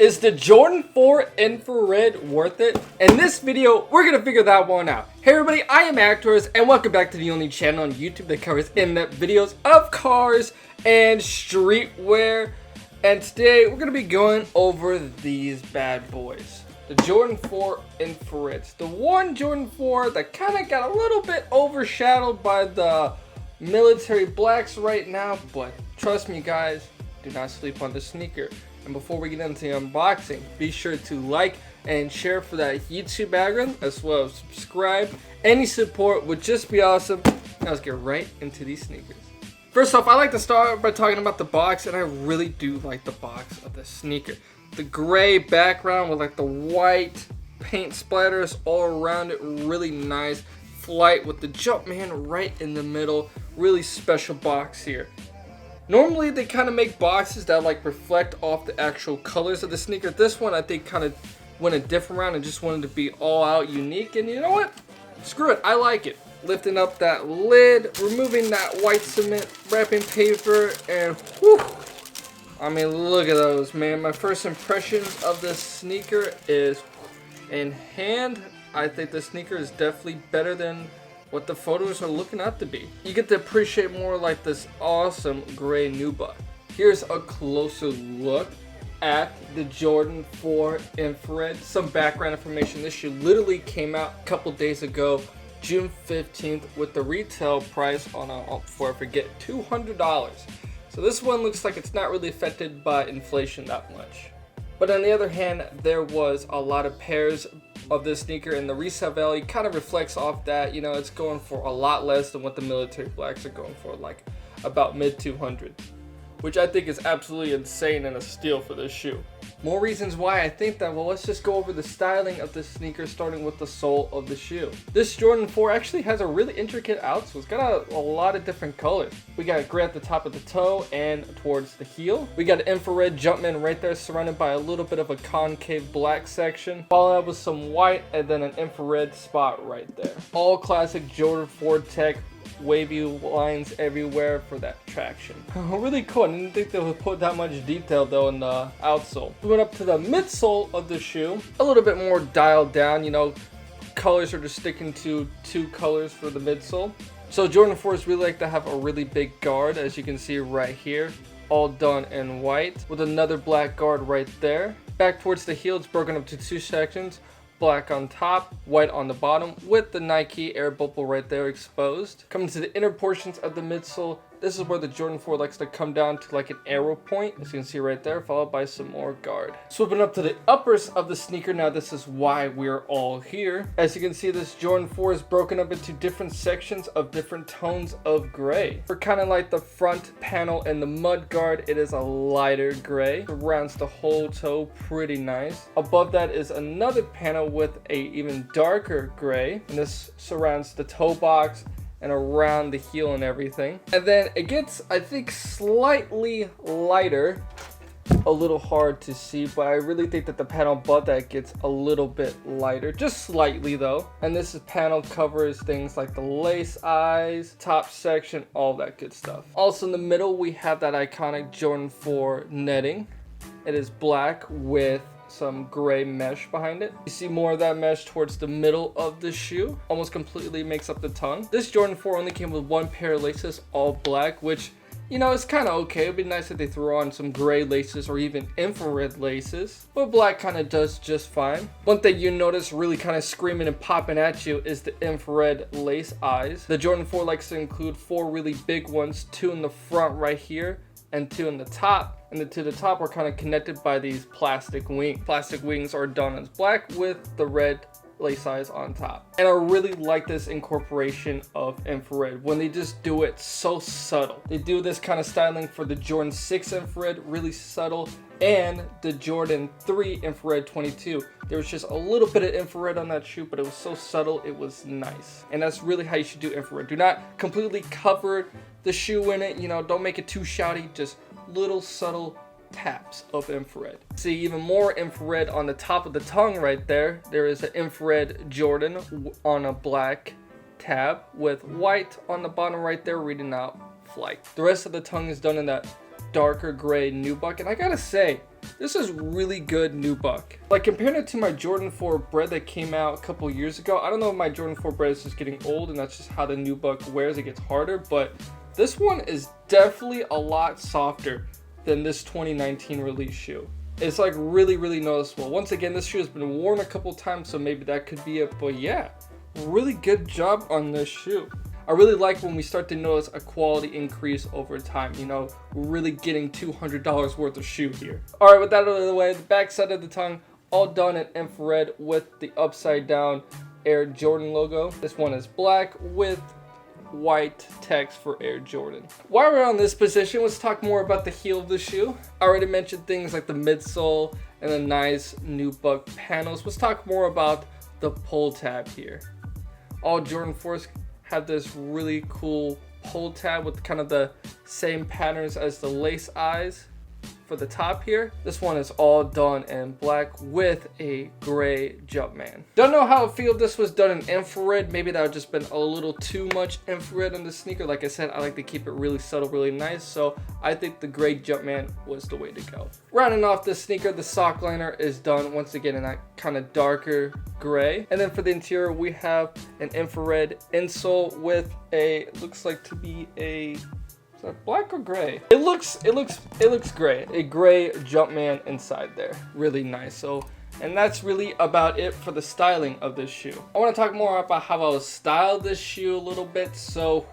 Is the Jordan 4 Infrared worth it? In this video, we're gonna figure that one out. Hey everybody, I am Actors, and welcome back to the only channel on YouTube that covers in-depth videos of cars and streetwear. And today, we're gonna be going over these bad boys. The Jordan 4 Infrareds. The one Jordan 4 that kind of got a little bit overshadowed by the military blacks right now, but trust me guys, do not sleep on the sneaker. And before we get into the unboxing, be sure to like and share for that YouTube algorithm, as well as subscribe. Any support would just be awesome. Now let's get right into these sneakers. First off, I like to start by talking about the box, and I really do like the box of the sneaker. The gray background with like the white paint splatters all around it, really nice. Flight with the Jumpman right in the middle, really special box here. Normally they kind of make boxes that like reflect off the actual colors of the sneaker. This one I think kind of went a different route and just wanted to be all out unique, and you know what? Screw it, I like it. Lifting up that lid, removing that white cement wrapping paper, and whew, I mean look at those, man. My first impressions of this sneaker is in hand. I think the sneaker is definitely better than what the photos are looking out to be. You get to appreciate more like this awesome gray nubuck. Here's a closer look at the Jordan 4 Infrared. Some background information. This shoe literally came out a couple days ago, June 15th, with the retail price on before I forget, $200. So this one looks like it's not really affected by inflation that much. But on the other hand, there was a lot of pairs of this sneaker, and the resale value kind of reflects off that. You know, it's going for a lot less than what the military blacks are going for, like about mid 200, which I think is absolutely insane and a steal for this shoe. More reasons why I think that. Well, let's just go over the styling of this sneaker, starting with the sole of the shoe. This Jordan 4 actually has a really intricate outsole. It's got a lot of different colors. We got gray at the top of the toe and towards the heel. We got an infrared Jumpman right there, surrounded by a little bit of a concave black section, followed up with some white and then an infrared spot right there. All classic Jordan 4 tech, wavy lines everywhere for that traction. Really cool. I didn't think they would put that much detail though in the outsole. We went up to the midsole of the shoe, a little bit more dialed down. You know, colors are just sticking to two colors for the midsole. So Jordan 4s really like to have a really big guard, as you can see right here, all done in white with another black guard right there. Back towards the heel, it's broken up to two sections. Black on top, white on the bottom, with the Nike air bubble right there exposed. Coming to the inner portions of the midsole, this is where the Jordan 4 likes to come down to like an arrow point, as you can see right there, followed by some more guard. Swooping up to the uppers of the sneaker, now this is why we're all here. As you can see, this Jordan 4 is broken up into different sections of different tones of gray. For kind of like the front panel and the mud guard, it is a lighter gray. Surrounds the whole toe, pretty nice. Above that is another panel with a even darker gray, and this surrounds the toe box and around the heel and everything. And then it gets, I think, slightly lighter. A little hard to see, but I really think that the panel above that gets a little bit lighter, just slightly though. And this panel covers things like the lace eyes, top section, all that good stuff. Also in the middle, we have that iconic Jordan 4 netting. It is black with some gray mesh behind it. You see more of that mesh towards the middle of the shoe, almost completely makes up the tongue. This Jordan 4 only came with one pair of laces, all black, which, you know, it's kind of okay. It'd be nice if they threw on some gray laces or even infrared laces, but black kind of does just fine. One thing you notice really kind of screaming and popping at you is the infrared lace eyes. The Jordan 4 likes to include 4 really big ones, 2 in the front right here and 2 in the top. And the 2 at the top are kind of connected by these plastic wings. Plastic wings are done as black with the red lace eyes on top. And I really like this incorporation of infrared when they just do it so subtle. They do this kind of styling for the Jordan 6 infrared, really subtle, and the Jordan 3 infrared 22. There was just a little bit of infrared on that shoe, but it was so subtle, it was nice. And that's really how you should do infrared. Do not completely cover the shoe in it, you know, don't make it too shouty, just little subtle taps of infrared. See even more infrared on the top of the tongue right there. There is an infrared Jordan on a black tab with white on the bottom right there reading out flight. The rest of the tongue is done in that darker gray nubuck, and I gotta say, this is really good nubuck. Like comparing it to my Jordan 4 Bred that came out a couple years ago, I don't know if my Jordan 4 Bred is just getting old and that's just how the nubuck wears, it gets harder, but this one is definitely a lot softer than this 2019 release shoe. It's like really noticeable. Once again, this shoe has been worn a couple times, so maybe that could be it, but yeah, really good job on this shoe. I really like when we start to notice a quality increase over time, you know, we're really getting $200 worth of shoe here. All right, with that out of the way, the back side of the tongue, all done in infrared with the upside down Air Jordan logo. This one is black with white text for Air Jordan. While we're on this position, let's talk more about the heel of the shoe. I already mentioned things like the midsole and the nice nubuck panels. Let's talk more about the pull tab here. All Jordan 4s have this really cool pull tab with kind of the same patterns as the lace eyes for the top here. This one is all done in black with a gray Jumpman. Don't know how I feel if this was done in infrared. Maybe that would just been a little too much infrared on the sneaker. Like I said, I like to keep it really subtle, really nice. So I think the gray Jumpman was the way to go. Rounding off the sneaker, the sock liner is done once again in that kind of darker gray. And then for the interior, we have an infrared insole with a, looks like to be a, black or gray? It looks gray. A gray Jumpman inside there. Really nice. So, and that's really about it for the styling of this shoe. I want to talk more about how I will style this shoe a little bit. So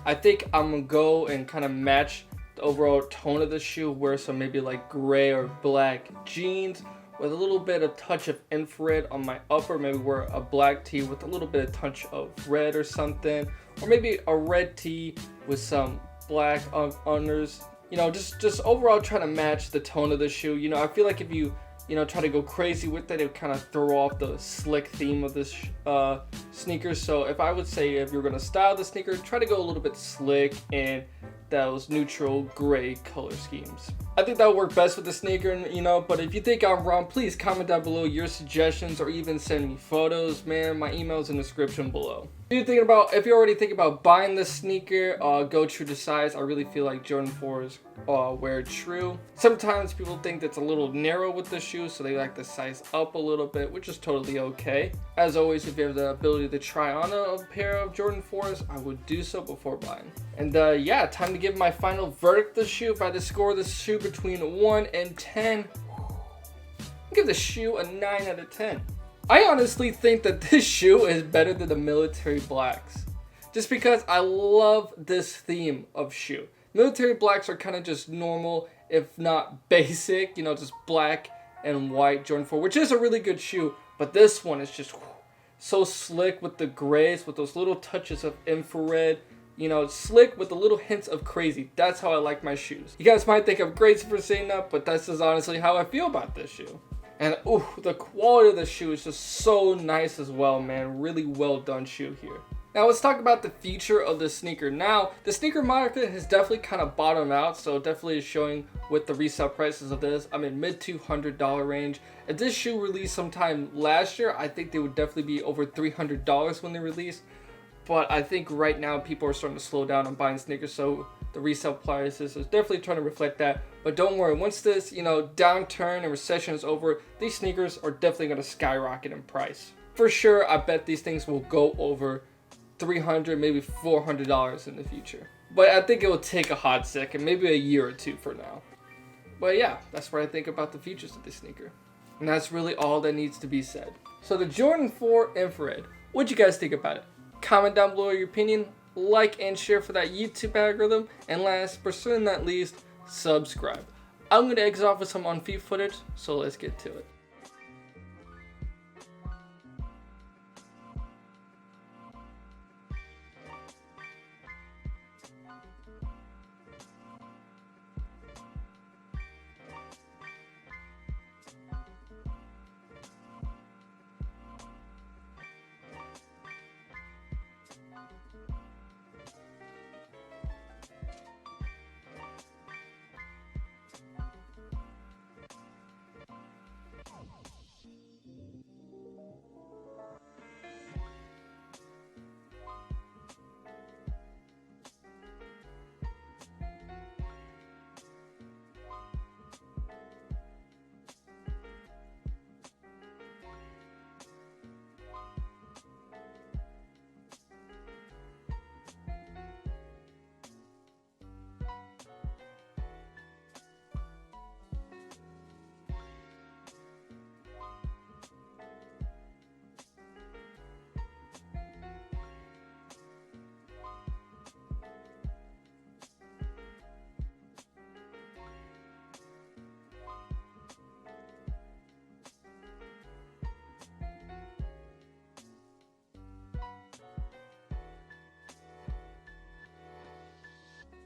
I think I'm gonna go and kind of match the overall tone of the shoe, wear some maybe like gray or black jeans with a little bit of touch of infrared on my upper, maybe wear a black tee with a little bit of touch of red or something, or maybe a red tee with some black unders, you know, just overall trying to match the tone of the shoe. You know, I feel like if you try to go crazy with it, it would kind of throw off the slick theme of this sneaker. So if I would say, if you're going to style the sneaker, try to go a little bit slick and those neutral gray color schemes. I think that would work best with the sneaker, you know, but if you think I'm wrong, please comment down below your suggestions or even send me photos, man. My email's in the description below. If you're already thinking about buying this sneaker, go true to size. I really feel like Jordan 4s wear true. Sometimes people think that's a little narrow with the shoe, so they like to size up a little bit, which is totally okay. As always, if you have the ability to try on a pair of Jordan 4s, I would do so before buying. And yeah, time to give my final verdict of the shoe. If I had to score this shoe between 1 and 10, I'll give the shoe a 9 out of 10. I honestly think that this shoe is better than the military blacks, just because I love this theme of shoe. Military blacks are kind of just normal, if not basic, you know, just black and white Jordan 4, which is a really good shoe, but this one is just so slick with the grays, with those little touches of infrared, you know, slick with the little hints of crazy. That's how I like my shoes. You guys might think I'm crazy for saying that, but that's just honestly how I feel about this shoe. And ooh, the quality of the shoe is just so nice as well, man. Really well done shoe here. Now let's talk about the future of the sneaker. Now, the sneaker market has definitely kind of bottomed out, so definitely is showing with the resale prices of this. I'm in mid $200 range. If this shoe released sometime last year, I think they would definitely be over $300 when they released. But I think right now people are starting to slow down on buying sneakers, so the resale prices is definitely trying to reflect that. But don't worry, once this, you know, downturn and recession is over, these sneakers are definitely going to skyrocket in price. For sure, I bet these things will go over $300, maybe $400 in the future. But I think it will take a hot second, maybe a year or two for now. But yeah, that's what I think about the features of this sneaker. And that's really all that needs to be said. So the Jordan 4 Infrared, what'd you guys think about it? Comment down below your opinion, like and share for that YouTube algorithm, and last but certainly not least, subscribe. I'm going to exit off with some on-feet footage, so let's get to it.